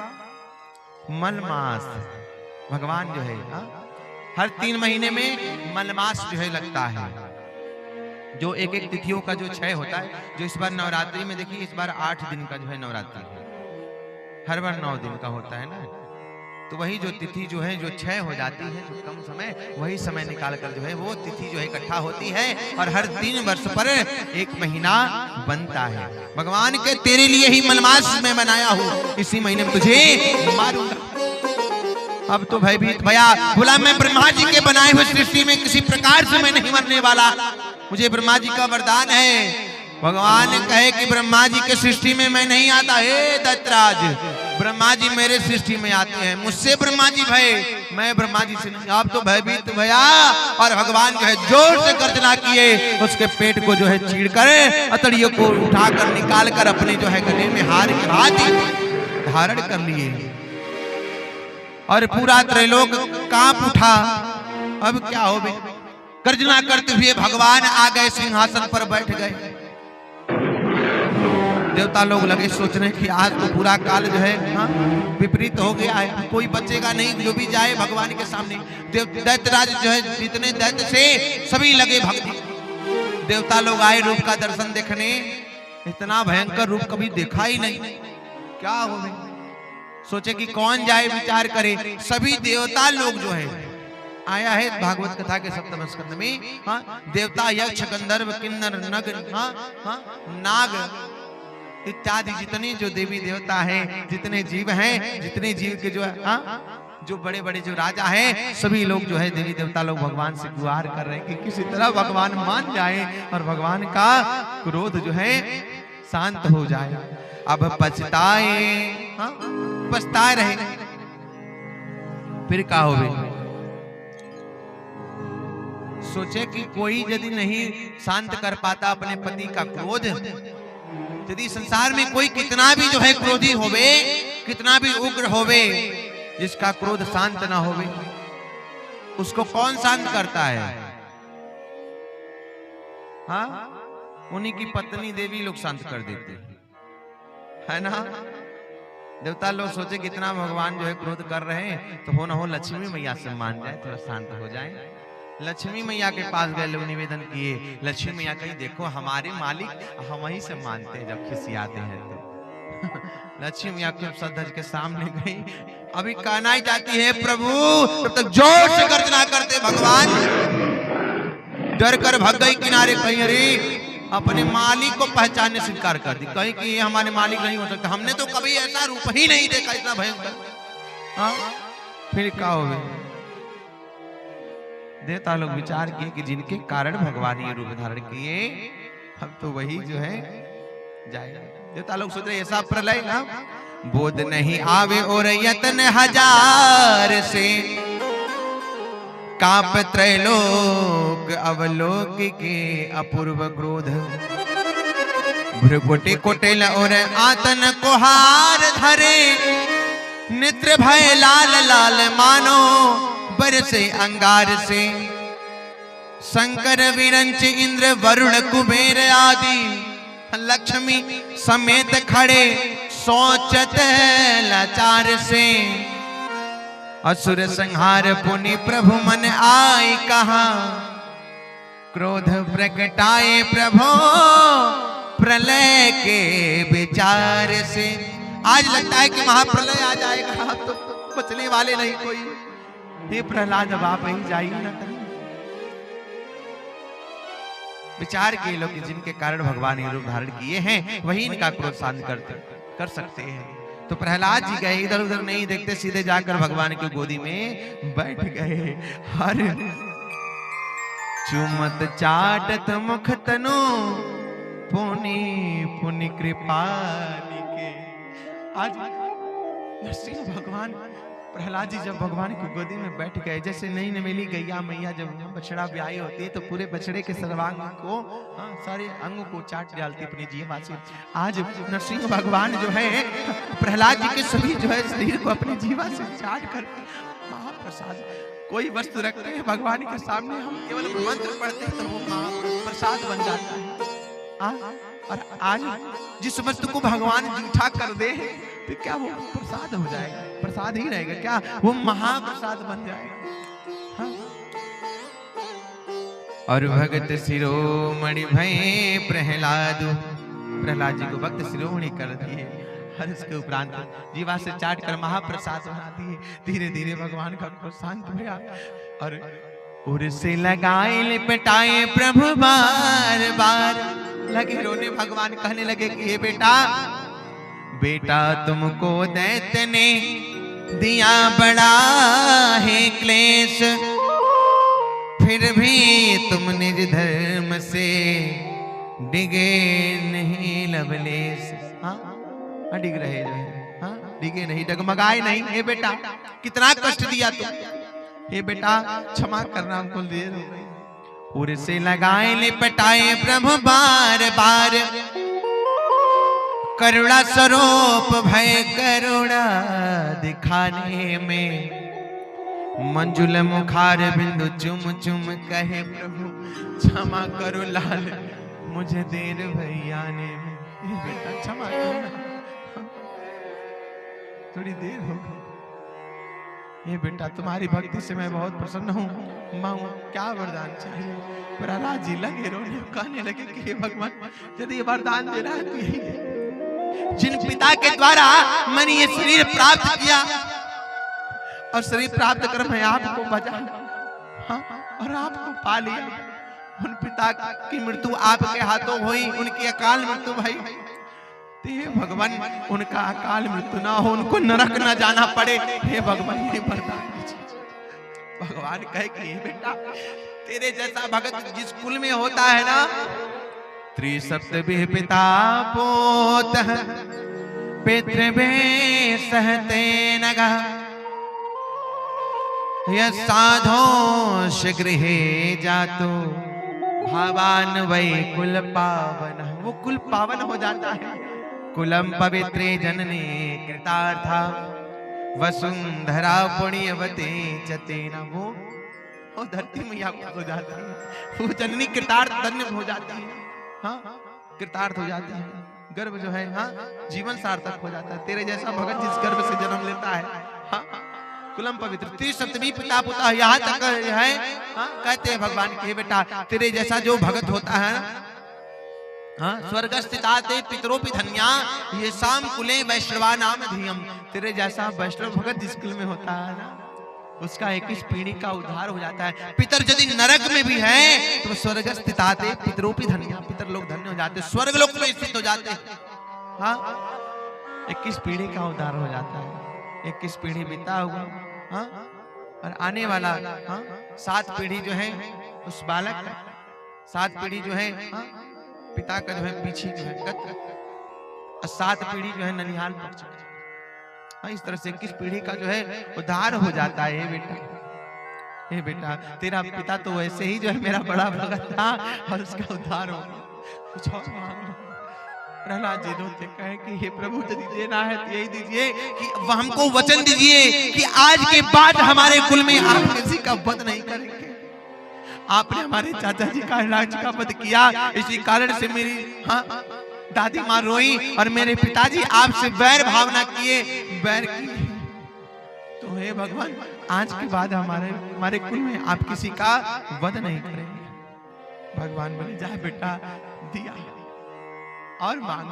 मलमास। भगवान जो है हर 3 महीने में मलमास जो है लगता है। जो एक एक तिथियों का जो क्षय होता है, जो इस बार नवरात्रि में देखिए, इस बार 8 दिन का जो है नवरात्रि है, हर बार 9 दिन का होता है ना। तो वही जो तिथि जो है जो क्षय हो जाती है, जो कम समय, वही समय निकाल कर जो है वो तिथि जो है इकट्ठा होती है और हर 3 वर्ष पर एक महीना बनता है। भगवान के तेरे लिए ही मलमास में बनाया हूँ, इसी महीने में तुझे मारूंगा। अब तो भयभीत भया, बोला मैं ब्रह्मा जी के बनाए हुए सृष्टि में किसी प्रकार से मैं नहीं मरने वाला, मुझे ब्रह्मा जी का वरदान है। भगवान कहे कि ब्रह्मा जी के सृष्टि में मैं नहीं आता। हे दत्तराज, ब्रह्मा जी मेरे सृष्टि में आते हैं, मुझसे ब्रह्मा जी भय, मैं ब्रह्मा जी से नहीं। आप तो भयभीत भया और भगवान जो है जोर से गर्जना किए, उसके पेट को जो है चीड़ कर अतड़ियों को उठाकर निकाल कर अपने जो है गले में हार के हाथ धारण कर लिए और पूरा त्रैलोक कांप उठा। अब क्या हो बे? गर्जना करते हुए भगवान आ गए, सिंहासन पर बैठ गए। देवता लोग लगे सोचने कि आज तो पूरा काल जो है विपरीत हो गया है, कोई बचेगा नहीं, जो भी जाए भगवान के सामने। दैत्यराज जो है जितने दैत्य से सभी लगे भक्ति। देवता लोग आए रूप का दर्शन देखने, इतना भयंकर रूप कभी देखा ही नहीं। क्या हो गई? सोचे कि कौन जाए, विचार करे। सभी देवता लोग जो है आया है भागवत कथा के सप्तम स्कंद में, देवता यक्ष गंधर्व किन्नर नग नाग इत्यादि जितने जो देवी देवता हैं, जितने जीव हैं, जितने जीव के जो जो बड़े बड़े जो राजा हैं, सभी लोग जो है देवी देवता लोग भगवान से गुहार कर रहे हैं कि किसी तरह भगवान मान जाए और भगवान का क्रोध जो है शांत हो जाए। अब पछताए, पछताए रहे, फिर क्या होवे? सोचे कि कोई यदि नहीं शांत कर पाता अपने पति का क्रोध, यदि संसार में कोई कितना भी जो है क्रोधी होवे, कितना भी उग्र होवे, जिसका क्रोध शांत ना होवे, उसको कौन शांत करता है? हाँ, उन्हीं की पत्नी देवी लोग शांत कर देते है ना। देवता लोग सोचे कितना भगवान जो है क्रोध कर रहे हैं, तो हो ना हो लक्ष्मी मैया से मान जाए, थोड़ा शांत हो जाए। लक्ष्मी मैया के पास गए, लोग निवेदन किए। लक्ष्मी मैया कही देखो हमारे मालिक हम ही से मानते हैं जब खिसियाते हैं तो। लक्ष्मी मैया के सदर के सामने गई, अभी कहना ही चाहती है प्रभु, तब तक जोर से गर्जना करते भगवान डर कर भाग गई किनारे। कहीं अरे अपने मालिक को पहचानने से इनकार कर दी, कहीं कि ये हमारे मालिक नहीं हो सकता, हमने तो कभी ऐसा रूप ही नहीं देखा इतना भयंकर। फिर क्या हो गया? देवता लोग विचार किए कि जिनके कारण भगवान ये रूप धारण किए, हम तो वही जो है जाएगा। देवता लोग सोच रहे ऐसा प्रलय ना बोध नहीं आवे और यत्न हजार से, काप त्रैलोक अवलोक के अपूर्व क्रोध, भ्रुकुटि कुटिल और आतन को हार धरे, नेत्र भय लाल लाल मानो बरसे अंगार से, शंकर विरंच इंद्र वरुण कुबेर आदि लक्ष्मी समेत खड़े सोचत लाचार से, असुर संहार पुनि प्रभु मन आए कहा, क्रोध प्रकटाए प्रभु प्रलय के विचार से। आज लगता है कि महाप्रलय आ जाएगा, तो बचने वाले नहीं कोई। हे प्रहलाद अब आप ही जाइए ना, विचार के लोग जिनके कारण भगवान ये रूप धारण किए हैं, वही इनका क्रोध शांत कर सकते हैं। तो प्रहलाद जी गए, इधर उधर नहीं देखते, सीधे जाकर भगवान की गोदी में बैठ गए। हर चुमत चाटत मुख तनु पुनि पुनि कृपा के। आज नरसिंह भगवान प्रहलाद जी जब भगवान की गोदी में बैठ गए, जैसे नई नवेली गैया मैया जब बछड़ा ब्याही होती है तो पूरे बछड़े के सर्वांग को, सारे अंग को चाट डालती अपनी जीवा से। आज नरसिंह भगवान जो है प्रहलाद जी के सभी जो है शरीर को अपनी जीवा से चाट कर महाप्रसाद, कोई वस्तु रखते हैं भगवान के सामने, हम केवल मंत्र पढ़ते हैं तो वो महाप्रसाद बन जाता है। और आज जिस वस्तु को भगवान जूठा कर दे तो क्या वो प्रसाद हो जाएगा? प्रसाद ही रहेगा क्या? वो महाप्रसाद बन जाएगा। हाँ? और भगत शिरोमणि भय प्रहलाद, प्रहलाद जी को भक्त शिरोमणि कर दिए। और इसके उपरांत जीवा से चाट कर महाप्रसाद बना दिए। धीरे धीरे भगवान का क्रोध शांत हुआ और उर से लगाए लिपटाए प्रभु बार बार लगे रोने। भगवान कहने लगे कि ये बेटा, बेटा तुमको दैत्य ने दिया बड़ा है क्लेश, फिर भी तुम निज धर्म से डिगे नहीं लवलेश। हाँ डिग रहे जो है, हाँ डिगे नहीं, डगमगाए नहीं। हे बेटा कितना कष्ट दिया तुम, हे बेटा क्षमा करना, हमको देर हो गई। पूरे से लगाए लिपटाए प्रभु बार बार, करुणा स्वरूप भय करुणा दिखाने में। मंजुल मुखार बिंदु चुम चुम कहे प्रभु क्षमा करो लाल, मुझे देर भई आने में। हे बेटा क्षमा करो, थोड़ी देर हो गई। ये बेटा तुम्हारी भक्ति से मैं बहुत प्रसन्न हूँ, माँ क्या वरदान चाहिए। प्रहलाद जी लगे रोने, कहने लगे कि हे भगवान यदि ये वरदान दे रहा है तो यही दे। जिन पिता के द्वारा मैंने ये शरीर प्राप्त किया और शरीर प्राप्त कर मैं आपको बचा, हाँ और आपको पा लिया, उन पिता की मृत्यु आपके हाथों हुई, उनकी अकाल मृत्यु भाई। हे भगवान उनका अकाल मृत्यु ना हो, उनको नरक ना जाना पड़े। हे भगवान ये वरदान दीजिए। भगवान कहे कि बेटा तेरे जैसा भगत जिस कुल में होता है ना, त्रिसप्तभि पिता पोत पितृभि सहते नगः, यः साधो गृहे जातो भावान वै कुल पावन। वो कुल पावन हो जाता है। कुलम पवित्रे जनने कृतार्था वसुंधरा पुण्यवते चतेना। वो धरती मैया हो जाती है, वो जननी कृतार्थ धन्य हो जाती है, हाँ कृतार्थ हो जाती है। गर्भ जो है हाँ जीवन सार्थक हो जाता है। तेरे जैसा भगत जिस गर्भ से जन्म लेता है, हाँ कुलम पवित्र त्रिसप्तमी पिता पुता, यहाँ तक है हाँ कहते हैं भगवान के बेटा तेरे जैसा जो भगत होता है हाँ स्वर्गस्थिताते पितरोपि धन्या, ये शाम कुले वैष्णवा नाम धियम। तेरे जैसा वैष्णव भगत जिस कुल में होता है ना, उसका 21 पीढ़ी का उद्धार हो जाता है। पितर यदि नरक में भी है तो स्वर्गस्थिताते पितरोपि धन्या, पितर लोग धन्य हो जाते, स्वर्ग लोक में स्थित हो जाते। हाँ 21 पीढ़ी का उद्धार हो जाता है। 21 पीढ़ी बीता हुआ हाँ और आने वाला हाँ 7 पीढ़ी जो है उस बालक का, 7 पीढ़ी जो है हाँ पिता का जो है पीछे जो है गत्र, और 7 पीढ़ी जो है ननिहाल पक्ष। हाँ इस तरह से 21 पीढ़ी का जो है उद्धार हो जाता है। हे बेटा तेरा पिता तो वैसे ही जो है मेरा बड़ा भगत था और उसका उद्धार हो गया, कुछ और मांग लो। प्रहलाद जी रोते कहे कि हे प्रभु यदि देना है तो यही दीजिए कि हमको वचन दीजिए कि आज के बाद हमारे कुल में आप किसी का वध नहीं करेंगे। आपने हमारे चाचा जी का हिरणाक्ष का वध किया, इसी कारण से मेरी हाँ दादी माँ रोई और मेरे पिताजी आपसे वैर भावना किए, वैर किए। तो हे भगवान आज के बाद हमारे कुल में आप किसी का वध नहीं करेंगे। भगवान बोले जा बेटा दिया और मांग।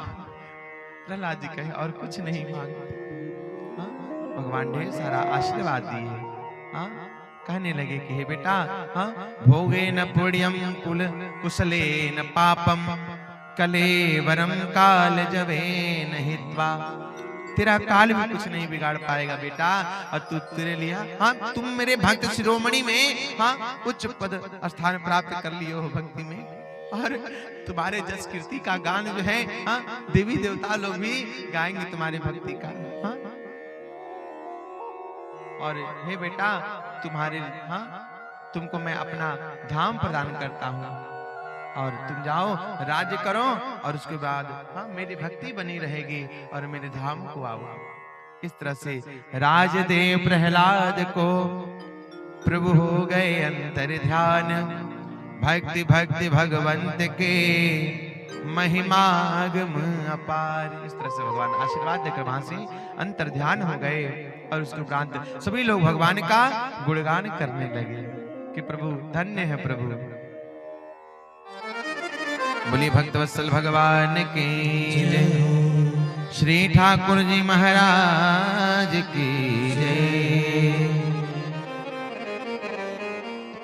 प्रहलाद जी कहे और कुछ नहीं मांग। भगवान ढेर सारा आशीर्वाद दिए। हाँ कहने लगे कि हे बेटा हाँ भोगे न पुण्यम कुल कुशले न पापम कलेवरम काल जवे नहित्वा। तेरा काल भी कुछ नहीं बिगाड़ पाएगा बेटा, और तू तेरे लिया हाँ तुम मेरे भक्त शिरोमणि में हाँ उच्च पद स्थान प्राप्त कर लियो हो भक्ति में, और तुम्हारे जस कीर्ति का गान जो है हाँ देवी देवता लोग भी गाएंगे तुम्हारी भक्ति का। हाँ और हे बेटा तुम्हारे हाँ तुमको मैं अपना धाम प्रदान करता हूँ और तुम जाओ राज्य करो और उसके बाद हाँ मेरी भक्ति बनी रहेगी और मेरे धाम को आओ। इस तरह से राज दे प्रहलाद को प्रभु हो गए अंतर ध्यान, भक्ति भक्ति भगवंत के महिमागम अपार। इस तरह से भगवान आशीर्वाद देकर वहां से अंतर ध्यान हो गए और उसके उपरांत सभी लोग भगवान का गुणगान करने लगे कि प्रभु धन्य है प्रभु, बोलिए भक्तवत्सल भगवान की जय। श्री ठाकुर जी महाराज की जय।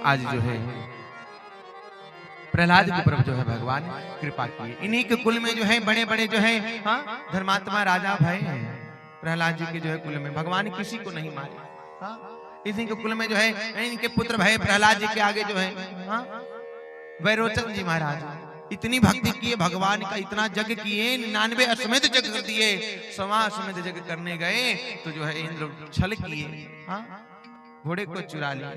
आज जो है प्रहलाद के ऊपर जो है भगवान कृपा किए। इन्हीं के कुल में जो है बड़े बड़े जो है धर्मात्मा राजा भय हैं। प्रहलाद जी के जो है कुल में भगवान किसी को नहीं मारे। इसी के कुल में जो है इनके पुत्र भय प्रहलाद जी के आगे जो है वैरोचन जी महाराज इतनी भक्ति किए भगवान का, इतना जग किए, 99 अश्वमेध जग कर दिए। 100वां अश्वमेध जग करने गए तो जो है इंद्र छल किए, घोड़े को चुरा लिया।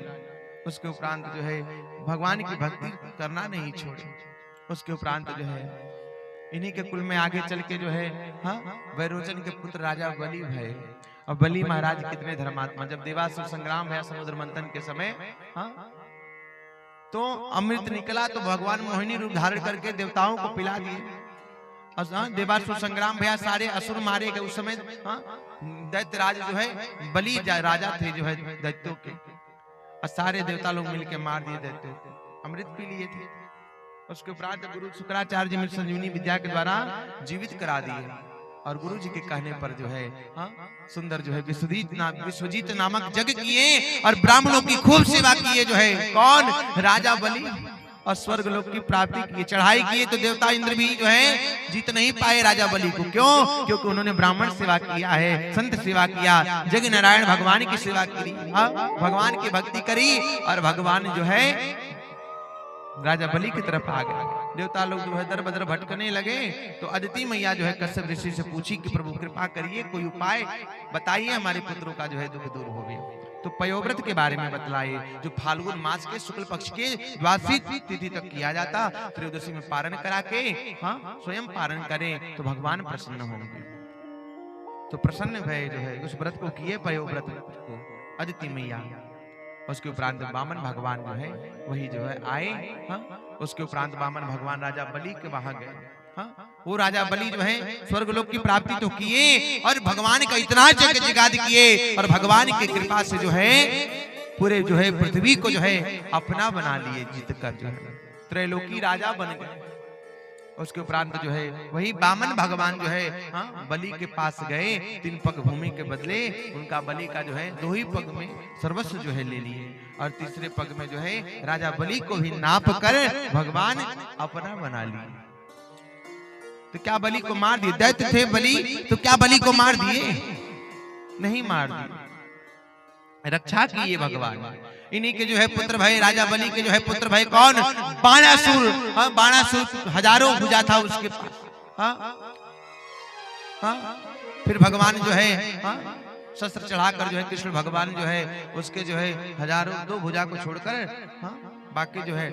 उसके उपरांत जो है भगवान की भक्ति करना नहीं छोड़े। उसके उपरांत जो है इन्हीं के कुल में आगे चल के जो है वैरोचन के पुत्र राजा बलि भय। और बलि महाराज कितने धर्मात्मा, जब देवासुर संग्राम है समुद्र मंथन के समय तो अमृत निकला तो भगवान मोहिनी रूप धारण करके देवताओं को पिला दिए। और देवासुर संग्राम भया, सारे असुर मारे गए। उस समय दैत्य राज जो है बलि राजा थे जो है दैत्यों के, और सारे देवता लोग मिलकर मार दिए दैत्यों को, अमृत पी लिए थे। उसके उपरांत गुरु शुक्राचार्य जी संजीवनी विद्या के द्वारा जीवित करा दिए। और गुरु जी के कहने पर जो है सुंदर जो है विश्वजीत नामक जग किए और ब्राह्मणों की खूब सेवा किए। जो है कौन? राजा बलि। और स्वर्ग लोक की प्राप्ति की, चढ़ाई किए तो देवता इंद्र भी जो है जीत नहीं पाए राजा बलि को। क्यों? क्योंकि उन्होंने ब्राह्मण सेवा किया है, संत सेवा किया, जग नारायण भगवान की सेवा करी, भगवान की भक्ति करी। और भगवान जो है राजा बलि की तरफ आ गए। देवता लोग जो है दर बदर भटकने लगे तो अदिति मैया जो है कश्यप ऋषि से पूछी कि प्रभु कृपा करिए, कोई उपाय बताइए, हमारे पुत्रों का जो है दुख दूर हो गया। तो पयोव्रत के बारे में बतलाए, जो फाल्गुन मास के शुक्ल पक्ष के द्वादशी तिथि तक किया जाता। त्रयोदशी में पारण करा के स्वयं पारण करें तो भगवान प्रसन्न होंगे। तो प्रसन्न भय जो है उस व्रत को किए, पयोव्रत को अदिति मैया। उसके उपरांत वामन भगवान जो है वही जो है आए। उसके उपरांत वामन भगवान राजा बलि के वहां गए। वो राजा बलि जो है स्वर्ग लोक की प्राप्ति तो किए और भगवान का इतना जग जगाद किए। और भगवान की कृपा से जो है पूरे जो है पृथ्वी को जो है अपना बना लिए, जीत कर जो है त्रैलोकी राजा बन गए। उसके उपरांत जो है वही वामन भगवान जो है बलि के पास गए। 3 पग भूमि के बदले उनका बलि का जो है 2 ही पग में सर्वस्व जो है ले लिए। और तीसरे पग में जो है राजा बलि को भी नाप कर भगवान अपना बना लिए। तो क्या बलि को मार दिए? दैत्य थे बलि, तो क्या बलि को मार दिए? नहीं मार दिए, रक्षा की भगवान। इन्हीं के जो है पुत्र भाई राजा बलि के जो है पुत्र भाई कौन? बाणासुर। बाणासुर हजारों भुजा था उसके पास। फिर भगवान जो है शस्त्र चढ़ाकर जो है कृष्ण भगवान जो है उसके जो है हजारों 2 भुजा को छोड़कर बाकी जो है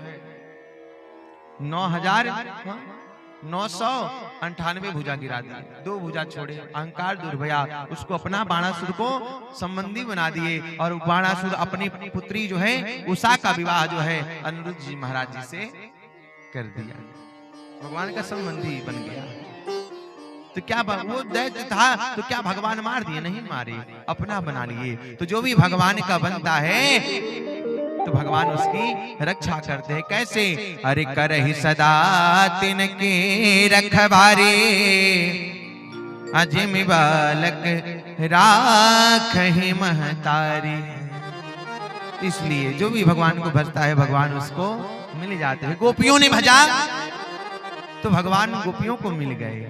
9,998 भुजा गिरा दी। 2 भुजा छोड़े, अहंकार दूर भया, उसको अपना बाणासुर को संबंधी बना दिए। और बाणासुर अपनी पुत्री जो है उषा का विवाह जो है अनिरुद्ध जी महाराज जी से कर दिया, भगवान का संबंधी बन गया। तो क्या वो दैत्य था तो क्या भगवान मार दिए? नहीं मारे, अपना बना लिए। तो जो भी भगवान का बनता है तो भगवान उसकी रक्षा करते हैं। कैसे? अरे करहि सदा तिनके रखवारे, अजिम बालक राखहि महतारी। इसलिए जो भी भगवान को भजता है भगवान उसको मिल जाते हैं। गोपियों ने भजा तो भगवान गोपियों को मिल गए।